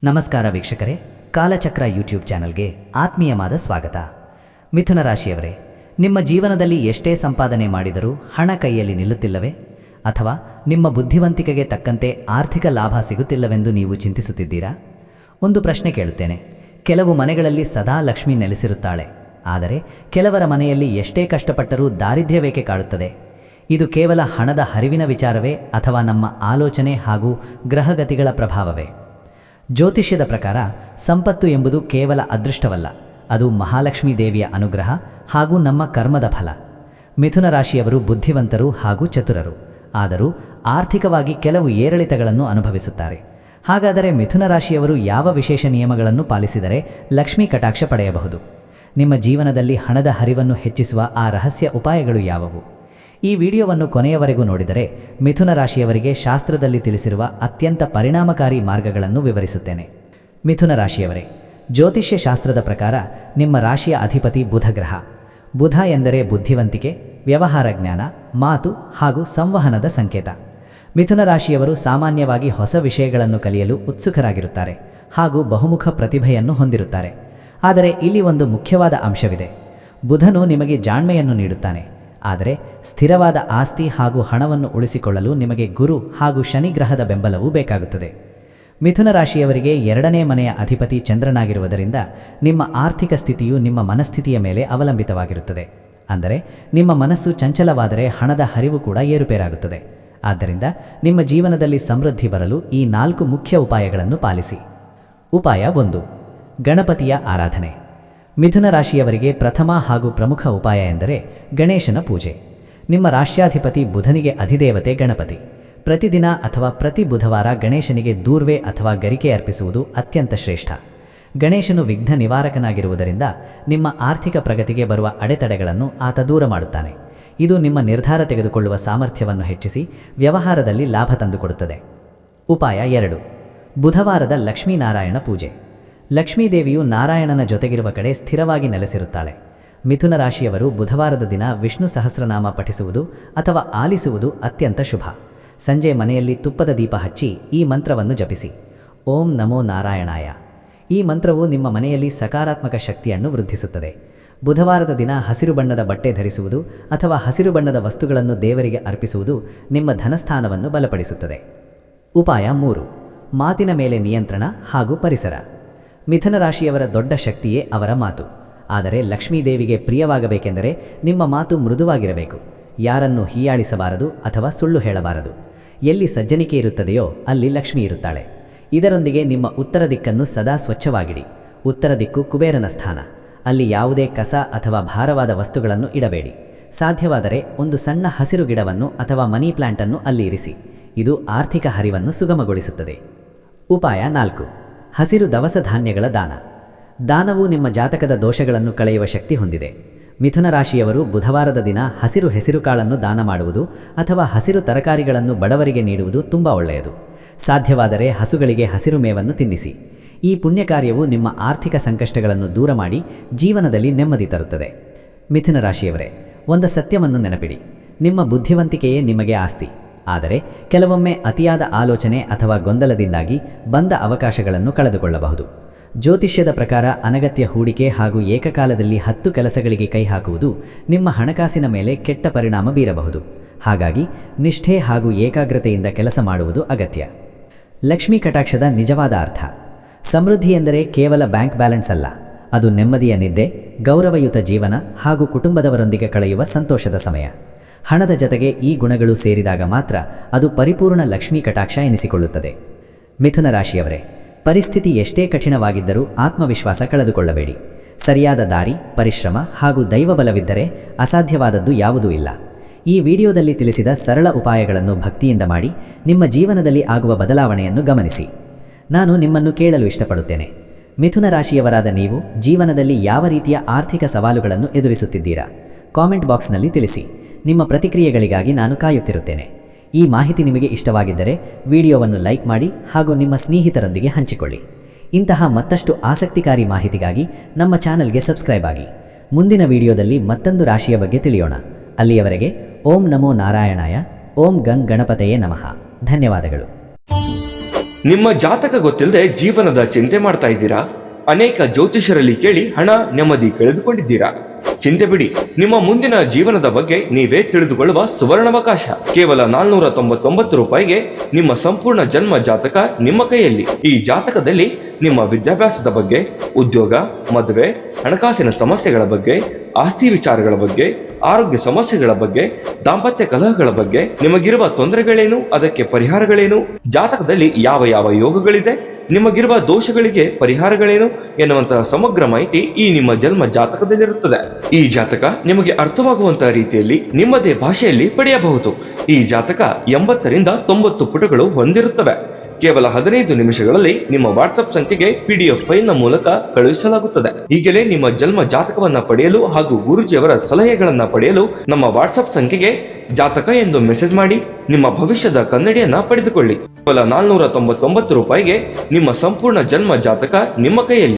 ನಮಸ್ಕಾರ ವೀಕ್ಷಕರೇ, ಕಾಲಚಕ್ರ ಯೂಟ್ಯೂಬ್ ಚಾನಲ್ಗೆ ಆತ್ಮೀಯವಾದ ಸ್ವಾಗತ. ಮಿಥುನ ರಾಶಿಯವರೇ, ನಿಮ್ಮ ಜೀವನದಲ್ಲಿ ಎಷ್ಟೇ ಸಂಪಾದನೆ ಮಾಡಿದರೂ ಹಣ ಕೈಯಲ್ಲಿ ನಿಲ್ಲುತ್ತಿಲ್ಲವೇ? ಅಥವಾ ನಿಮ್ಮ ಬುದ್ಧಿವಂತಿಕೆಗೆ ತಕ್ಕಂತೆ ಆರ್ಥಿಕ ಲಾಭ ಸಿಗುತ್ತಿಲ್ಲವೆಂದು ನೀವು ಚಿಂತಿಸುತ್ತಿದ್ದೀರಾ? ಒಂದು ಪ್ರಶ್ನೆ ಕೇಳುತ್ತೇನೆ. ಕೆಲವು ಮನೆಗಳಲ್ಲಿ ಸದಾ ಲಕ್ಷ್ಮಿ ನೆಲೆಸಿರುತ್ತಾಳೆ, ಆದರೆ ಕೆಲವರ ಮನೆಯಲ್ಲಿ ಎಷ್ಟೇ ಕಷ್ಟಪಟ್ಟರೂ ದಾರಿದ್ರ್ಯವೇಕೆ ಕಾಡುತ್ತದೆ? ಇದು ಕೇವಲ ಹಣದ ಹರಿವಿನ ವಿಚಾರವೇ ಅಥವಾ ನಮ್ಮ ಆಲೋಚನೆ ಹಾಗೂ ಗ್ರಹಗತಿಗಳ ಪ್ರಭಾವವೇ? ಜ್ಯೋತಿಷ್ಯದ ಪ್ರಕಾರ ಸಂಪತ್ತು ಎಂಬುದು ಕೇವಲ ಅದೃಷ್ಟವಲ್ಲ, ಅದು ಮಹಾಲಕ್ಷ್ಮೀ ದೇವಿಯ ಅನುಗ್ರಹ ಹಾಗೂ ನಮ್ಮ ಕರ್ಮದ ಫಲ. ಮಿಥುನ ರಾಶಿಯವರು ಬುದ್ಧಿವಂತರು ಹಾಗೂ ಚತುರರು, ಆದರೂ ಆರ್ಥಿಕವಾಗಿ ಕೆಲವು ಏರಿಳಿತಗಳನ್ನು ಅನುಭವಿಸುತ್ತಾರೆ. ಹಾಗಾದರೆ ಮಿಥುನ ರಾಶಿಯವರು ಯಾವ ವಿಶೇಷ ನಿಯಮಗಳನ್ನು ಪಾಲಿಸಿದರೆ ಲಕ್ಷ್ಮೀ ಕಟಾಕ್ಷ ಪಡೆಯಬಹುದು? ನಿಮ್ಮ ಜೀವನದಲ್ಲಿ ಹಣದ ಹರಿವನ್ನು ಹೆಚ್ಚಿಸುವ ಆ ರಹಸ್ಯ ಉಪಾಯಗಳು ಯಾವುವು? ಈ ವಿಡಿಯೋವನ್ನು ಕೊನೆಯವರೆಗೂ ನೋಡಿದರೆ ಮಿಥುನ ರಾಶಿಯವರಿಗೆ ಶಾಸ್ತ್ರದಲ್ಲಿ ತಿಳಿಸಿರುವ ಅತ್ಯಂತ ಪರಿಣಾಮಕಾರಿ ಮಾರ್ಗಗಳನ್ನು ವಿವರಿಸುತ್ತೇನೆ. ಮಿಥುನ ರಾಶಿಯವರೇ, ಜ್ಯೋತಿಷ್ಯ ಶಾಸ್ತ್ರದ ಪ್ರಕಾರ ನಿಮ್ಮ ರಾಶಿಯ ಅಧಿಪತಿ ಬುಧ ಗ್ರಹ. ಬುಧ ಎಂದರೆ ಬುದ್ಧಿವಂತಿಕೆ, ವ್ಯವಹಾರ ಜ್ಞಾನ, ಮಾತು ಹಾಗೂ ಸಂವಹನದ ಸಂಕೇತ. ಮಿಥುನ ರಾಶಿಯವರು ಸಾಮಾನ್ಯವಾಗಿ ಹೊಸ ವಿಷಯಗಳನ್ನು ಕಲಿಯಲು ಉತ್ಸುಕರಾಗಿರುತ್ತಾರೆ ಹಾಗೂ ಬಹುಮುಖ ಪ್ರತಿಭೆಯನ್ನು ಹೊಂದಿರುತ್ತಾರೆ. ಆದರೆ ಇಲ್ಲಿ ಒಂದು ಮುಖ್ಯವಾದ ಅಂಶವಿದೆ. ಬುಧನು ನಿಮಗೆ ಜಾಣ್ಮೆಯನ್ನು ನೀಡುತ್ತಾನೆ, ಆದರೆ ಸ್ಥಿರವಾದ ಆಸ್ತಿ ಹಾಗೂ ಹಣವನ್ನು ಉಳಿಸಿಕೊಳ್ಳಲು ನಿಮಗೆ ಗುರು ಹಾಗೂ ಶನಿ ಗ್ರಹದ ಬೆಂಬಲವೂ ಬೇಕಾಗುತ್ತದೆ. ಮಿಥುನ ರಾಶಿಯವರಿಗೆ 2ನೇ ಮನೆಯ ಅಧಿಪತಿ ಚಂದ್ರನಾಗಿರುವುದರಿಂದ ನಿಮ್ಮ ಆರ್ಥಿಕ ಸ್ಥಿತಿಯು ನಿಮ್ಮ ಮನಸ್ಥಿತಿಯ ಮೇಲೆ ಅವಲಂಬಿತವಾಗಿರುತ್ತದೆ. ಅಂದರೆ ನಿಮ್ಮ ಮನಸ್ಸು ಚಂಚಲವಾದರೆ ಹಣದ ಹರಿವು ಕೂಡ ಏರುಪೇರಾಗುತ್ತದೆ. ಆದ್ದರಿಂದ ನಿಮ್ಮ ಜೀವನದಲ್ಲಿ ಸಮೃದ್ಧಿ ಬರಲು ಈ 4 ಮುಖ್ಯ ಉಪಾಯಗಳನ್ನು ಪಾಲಿಸಿ. ಉಪಾಯ 1. ಗಣಪತಿಯ ಆರಾಧನೆ. ಮಿಥುನ ರಾಶಿಯವರಿಗೆ ಪ್ರಥಮ ಹಾಗೂ ಪ್ರಮುಖ ಉಪಾಯ ಎಂದರೆ ಗಣೇಶನ ಪೂಜೆ. ನಿಮ್ಮ ರಾಶ್ಯಾಧಿಪತಿ ಬುಧನಿಗೆ ಅಧಿದೇವತೆ ಗಣಪತಿ. ಪ್ರತಿದಿನ ಅಥವಾ ಪ್ರತಿ ಬುಧವಾರ ಗಣೇಶನಿಗೆ ದೂರ್ವೆ ಅಥವಾ ಗರಿಕೆ ಅರ್ಪಿಸುವುದು ಅತ್ಯಂತ ಶ್ರೇಷ್ಠ. ಗಣೇಶನು ವಿಘ್ನ ನಿವಾರಕನಾಗಿರುವುದರಿಂದ ನಿಮ್ಮ ಆರ್ಥಿಕ ಪ್ರಗತಿಗೆ ಬರುವ ಅಡೆತಡೆಗಳನ್ನು ಆತ ದೂರ ಮಾಡುತ್ತಾನೆ. ಇದು ನಿಮ್ಮ ನಿರ್ಧಾರ ತೆಗೆದುಕೊಳ್ಳುವ ಸಾಮರ್ಥ್ಯವನ್ನು ಹೆಚ್ಚಿಸಿ ವ್ಯವಹಾರದಲ್ಲಿ ಲಾಭ ತಂದುಕೊಡುತ್ತದೆ. ಉಪಾಯ 2. ಬುಧವಾರದ ಲಕ್ಷ್ಮೀನಾರಾಯಣ ಪೂಜೆ. ಲಕ್ಷ್ಮೀದೇವಿಯು ನಾರಾಯಣನ ಜೊತೆಗಿರುವ ಕಡೆ ಸ್ಥಿರವಾಗಿ ನೆಲೆಸಿರುತ್ತಾಳೆ. ಮಿಥುನ ರಾಶಿಯವರು ಬುಧವಾರದ ದಿನ ವಿಷ್ಣು ಸಹಸ್ರನಾಮ ಪಠಿಸುವುದು ಅಥವಾ ಆಲಿಸುವುದು ಅತ್ಯಂತ ಶುಭ. ಸಂಜೆ ಮನೆಯಲ್ಲಿ ತುಪ್ಪದ ದೀಪ ಹಚ್ಚಿ ಈ ಮಂತ್ರವನ್ನು ಜಪಿಸಿ. ಓಂ ನಮೋ ನಾರಾಯಣಾಯ. ಈ ಮಂತ್ರವು ನಿಮ್ಮ ಮನೆಯಲ್ಲಿ ಸಕಾರಾತ್ಮಕ ಶಕ್ತಿಯನ್ನು ವೃದ್ಧಿಸುತ್ತದೆ. ಬುಧವಾರದ ದಿನ ಹಸಿರು ಬಣ್ಣದ ಬಟ್ಟೆ ಧರಿಸುವುದು ಅಥವಾ ಹಸಿರು ಬಣ್ಣದ ವಸ್ತುಗಳನ್ನು ದೇವರಿಗೆ ಅರ್ಪಿಸುವುದು ನಿಮ್ಮ ಧನಸ್ಥಾನವನ್ನು ಬಲಪಡಿಸುತ್ತದೆ. ಉಪಾಯ 3. ಮಾತಿನ ಮೇಲೆ ನಿಯಂತ್ರಣ ಹಾಗೂ ಪರಿಸರ. ಮಿಥುನ ರಾಶಿಯವರ ದೊಡ್ಡ ಶಕ್ತಿಯೇ ಅವರ ಮಾತು. ಆದರೆ ಲಕ್ಷ್ಮೀದೇವಿಗೆ ಪ್ರಿಯವಾಗಬೇಕೆಂದರೆ ನಿಮ್ಮ ಮಾತು ಮೃದುವಾಗಿರಬೇಕು. ಯಾರನ್ನು ಹೀಯಾಳಿಸಬಾರದು ಅಥವಾ ಸುಳ್ಳು ಹೇಳಬಾರದು. ಎಲ್ಲಿ ಸಜ್ಜನಿಕೆ ಇರುತ್ತದೆಯೋ ಅಲ್ಲಿ ಲಕ್ಷ್ಮಿ ಇರುತ್ತಾಳೆ. ಇದರೊಂದಿಗೆ ನಿಮ್ಮ ಉತ್ತರ ದಿಕ್ಕನ್ನು ಸದಾ ಸ್ವಚ್ಛವಾಗಿಡಿ. ಉತ್ತರ ದಿಕ್ಕು ಕುಬೇರನ ಸ್ಥಾನ. ಅಲ್ಲಿ ಯಾವುದೇ ಕಸ ಅಥವಾ ಭಾರವಾದ ವಸ್ತುಗಳನ್ನು ಇಡಬೇಡಿ. ಸಾಧ್ಯವಾದರೆ ಒಂದು ಸಣ್ಣ ಹಸಿರು ಗಿಡವನ್ನು ಅಥವಾ ಮನಿ ಪ್ಲಾಂಟನ್ನು ಅಲ್ಲಿ ಇರಿಸಿ. ಇದು ಆರ್ಥಿಕ ಹರಿವನ್ನು ಸುಗಮಗೊಳಿಸುತ್ತದೆ. ಉಪಾಯ 4. ಹಸಿರು ದವಸ ಧಾನ್ಯಗಳ ದಾನ. ದಾನವು ನಿಮ್ಮ ಜಾತಕದ ದೋಷಗಳನ್ನು ಕಳೆಯುವ ಶಕ್ತಿ ಹೊಂದಿದೆ. ಮಿಥುನ ರಾಶಿಯವರು ಬುಧವಾರದ ದಿನ ಹಸಿರು ಹೆಸರುಕಾಳನ್ನು ದಾನ ಮಾಡುವುದು ಅಥವಾ ಹಸಿರು ತರಕಾರಿಗಳನ್ನು ಬಡವರಿಗೆ ನೀಡುವುದು ತುಂಬ ಒಳ್ಳೆಯದು. ಸಾಧ್ಯವಾದರೆ ಹಸುಗಳಿಗೆ ಹಸಿರು ಮೇವನ್ನು ತಿನ್ನಿಸಿ. ಈ ಪುಣ್ಯ ಕಾರ್ಯವು ನಿಮ್ಮ ಆರ್ಥಿಕ ಸಂಕಷ್ಟಗಳನ್ನು ದೂರ ಮಾಡಿ ಜೀವನದಲ್ಲಿ ನೆಮ್ಮದಿ ತರುತ್ತದೆ. ಮಿಥುನ ರಾಶಿಯವರೇ, ಒಂದು ಸತ್ಯವನ್ನು ನೆನಪಿಡಿ. ನಿಮ್ಮ ಬುದ್ಧಿವಂತಿಕೆಯೇ ನಿಮಗೆ ಆಸ್ತಿ. ಆದರೆ ಕೆಲವೊಮ್ಮೆ ಅತಿಯಾದ ಆಲೋಚನೆ ಅಥವಾ ಗೊಂದಲದಿಂದಾಗಿ ಬಂದ ಅವಕಾಶಗಳನ್ನು ಕಳೆದುಕೊಳ್ಳಬಹುದು. ಜ್ಯೋತಿಷ್ಯದ ಪ್ರಕಾರ ಅನಗತ್ಯ ಹೂಡಿಕೆ ಹಾಗೂ ಏಕಕಾಲದಲ್ಲಿ 10 ಕೆಲಸಗಳಿಗೆ ಕೈ ಹಾಕುವುದು ನಿಮ್ಮ ಹಣಕಾಸಿನ ಮೇಲೆ ಕೆಟ್ಟ ಪರಿಣಾಮ ಬೀರಬಹುದು. ಹಾಗಾಗಿ ನಿಷ್ಠೆ ಹಾಗೂ ಏಕಾಗ್ರತೆಯಿಂದ ಕೆಲಸ ಮಾಡುವುದು ಅಗತ್ಯ. ಲಕ್ಷ್ಮೀ ಕಟಾಕ್ಷದ ನಿಜವಾದ ಅರ್ಥ. ಸಮೃದ್ಧಿ ಎಂದರೆ ಕೇವಲ ಬ್ಯಾಂಕ್ ಬ್ಯಾಲೆನ್ಸ್ ಅಲ್ಲ, ಅದು ನೆಮ್ಮದಿಯ ನಿದ್ದೆ, ಗೌರವಯುತ ಜೀವನ ಹಾಗೂ ಕುಟುಂಬದವರೊಂದಿಗೆ ಕಳೆಯುವ ಸಂತೋಷದ ಸಮಯ. ಹಣದ ಜೊತೆಗೆ ಈ ಗುಣಗಳು ಸೇರಿದಾಗ ಮಾತ್ರ ಅದು ಪರಿಪೂರ್ಣ ಲಕ್ಷ್ಮೀ ಕಟಾಕ್ಷ ಎನಿಸಿಕೊಳ್ಳುತ್ತದೆ. ಮಿಥುನ ರಾಶಿಯವರೇ, ಪರಿಸ್ಥಿತಿ ಎಷ್ಟೇ ಕಠಿಣವಾಗಿದ್ದರೂ ಆತ್ಮವಿಶ್ವಾಸ ಕಳೆದುಕೊಳ್ಳಬೇಡಿ. ಸರಿಯಾದ ದಾರಿ, ಪರಿಶ್ರಮ ಹಾಗೂ ದೈವಬಲವಿದ್ದರೆ ಅಸಾಧ್ಯವಾದದ್ದು ಯಾವುದೂ ಇಲ್ಲ. ಈ ವಿಡಿಯೋದಲ್ಲಿ ತಿಳಿಸಿದ ಸರಳ ಉಪಾಯಗಳನ್ನು ಭಕ್ತಿಯಿಂದ ಮಾಡಿ ನಿಮ್ಮ ಜೀವನದಲ್ಲಿ ಆಗುವ ಬದಲಾವಣೆಯನ್ನು ಗಮನಿಸಿ. ನಾನು ನಿಮ್ಮನ್ನು ಕೇಳಲು ಇಷ್ಟಪಡುತ್ತೇನೆ. ಮಿಥುನ ರಾಶಿಯವರಾದ ನೀವು ಜೀವನದಲ್ಲಿ ಯಾವ ರೀತಿಯ ಆರ್ಥಿಕ ಸವಾಲುಗಳನ್ನು ಎದುರಿಸುತ್ತಿದ್ದೀರಾ? ಕಾಮೆಂಟ್ ಬಾಕ್ಸ್ನಲ್ಲಿ ತಿಳಿಸಿ. ನಿಮ್ಮ ಪ್ರತಿಕ್ರಿಯೆಗಳಿಗಾಗಿ ನಾನು ಕಾಯುತ್ತಿರುತ್ತೇನೆ. ಈ ಮಾಹಿತಿ ನಿಮಗೆ ಇಷ್ಟವಾಗಿದ್ದರೆ ವಿಡಿಯೋವನ್ನು ಲೈಕ್ ಮಾಡಿ ಹಾಗೂ ನಿಮ್ಮ ಸ್ನೇಹಿತರೊಂದಿಗೆ ಹಂಚಿಕೊಳ್ಳಿ. ಇಂತಹ ಮತ್ತಷ್ಟು ಆಸಕ್ತಿಕಾರಿ ಮಾಹಿತಿಗಾಗಿ ನಮ್ಮ ಚಾನಲ್ಗೆ ಸಬ್ಸ್ಕ್ರೈಬ್ ಆಗಿ. ಮುಂದಿನ ವಿಡಿಯೋದಲ್ಲಿ ಮತ್ತೊಂದು ರಾಶಿಯ ಬಗ್ಗೆ ತಿಳಿಯೋಣ. ಅಲ್ಲಿಯವರೆಗೆ ಓಂ ನಮೋ ನಾರಾಯಣಾಯ. ಓಂ ಗಂ ಗಣಪತಯೇ ನಮಃ. ಧನ್ಯವಾದಗಳು. ನಿಮ್ಮ ಜಾತಕ ಗೊತ್ತಿಲ್ಲದೆ ಜೀವನದ ಚಿಂತೆ ಮಾಡ್ತಾ ಇದ್ದೀರಾ? ಅನೇಕ ಜ್ಯೋತಿಷರಲ್ಲಿ ಕೇಳಿ ಹಣ ನೆಮ್ಮದಿ ಕಳೆದುಕೊಂಡಿದ್ದೀರಾ? ಚಿಂತೆ ಬಿಡಿ, ನಿಮ್ಮ ಮುಂದಿನ ಜೀವನದ ಬಗ್ಗೆ ನೀವೇ ತಿಳಿದುಕೊಳ್ಳುವ ಸುವರ್ಣಾವಕಾಶ. ಕೇವಲ 499 ರೂಪಾಯಿಗೆ ನಿಮ್ಮ ಸಂಪೂರ್ಣ ಜನ್ಮ ಜಾತಕ ನಿಮ್ಮ ಕೈಯಲ್ಲಿ. ಈ ಜಾತಕದಲ್ಲಿ ನಿಮ್ಮ ವಿದ್ಯಾಭ್ಯಾಸದ ಬಗ್ಗೆ, ಉದ್ಯೋಗ, ಮದುವೆ, ಹಣಕಾಸಿನ ಸಮಸ್ಯೆಗಳ ಬಗ್ಗೆ, ಆಸ್ತಿ ವಿಚಾರಗಳ ಬಗ್ಗೆ, ಆರೋಗ್ಯ ಸಮಸ್ಯೆಗಳ ಬಗ್ಗೆ, ದಾಂಪತ್ಯ ಕಲಹಗಳ ಬಗ್ಗೆ, ನಿಮಗಿರುವ ತೊಂದರೆಗಳೇನು, ಅದಕ್ಕೆ ಪರಿಹಾರಗಳೇನು, ಜಾತಕದಲ್ಲಿ ಯಾವ ಯಾವ ಯೋಗಗಳಿದೆ, ನಿಮಗಿರುವ ದೋಷಗಳಿಗೆ ಪರಿಹಾರಗಳೇನು ಎನ್ನುವಂತಹ ಸಮಗ್ರ ಮಾಹಿತಿ ಈ ನಿಮ್ಮ ಜನ್ಮ ಜಾತಕದಲ್ಲಿರುತ್ತದೆ. ಈ ಜಾತಕ ನಿಮಗೆ ಅರ್ಥವಾಗುವಂತಹ ರೀತಿಯಲ್ಲಿ ನಿಮ್ಮದೇ ಭಾಷೆಯಲ್ಲಿ ಪಡೆಯಬಹುದು. ಈ ಜಾತಕ 80ರಿಂದ 90 ಪುಟಗಳು ಹೊಂದಿರುತ್ತವೆ. ಕೇವಲ 15 ನಿಮಿಷಗಳಲ್ಲಿ ನಿಮ್ಮ ವಾಟ್ಸ್ಆಪ್ ಸಂಖ್ಯೆಗೆ PDF ಫೈಲ್ನ ಮೂಲಕ ಕಳುಹಿಸಲಾಗುತ್ತದೆ. ಈಗಲೇ ನಿಮ್ಮ ಜನ್ಮ ಜಾತಕವನ್ನ ಪಡೆಯಲು ಹಾಗೂ ಗುರುಜಿಯವರ ಸಲಹೆಗಳನ್ನ ಪಡೆಯಲು ನಮ್ಮ ವಾಟ್ಸ್ಆಪ್ ಸಂಖ್ಯೆಗೆ ಜಾತಕ ಎಂದು ಮೆಸೇಜ್ ಮಾಡಿ ನಿಮ್ಮ ಭವಿಷ್ಯದ ಕನ್ನಡಿಯನ್ನ ಪಡೆದುಕೊಳ್ಳಿ. ಕೇವಲ 499 ರೂಪಾಯಿಗೆ ನಿಮ್ಮ ಸಂಪೂರ್ಣ ಜನ್ಮ ಜಾತಕ ನಿಮ್ಮ ಕೈಯಲ್ಲಿ.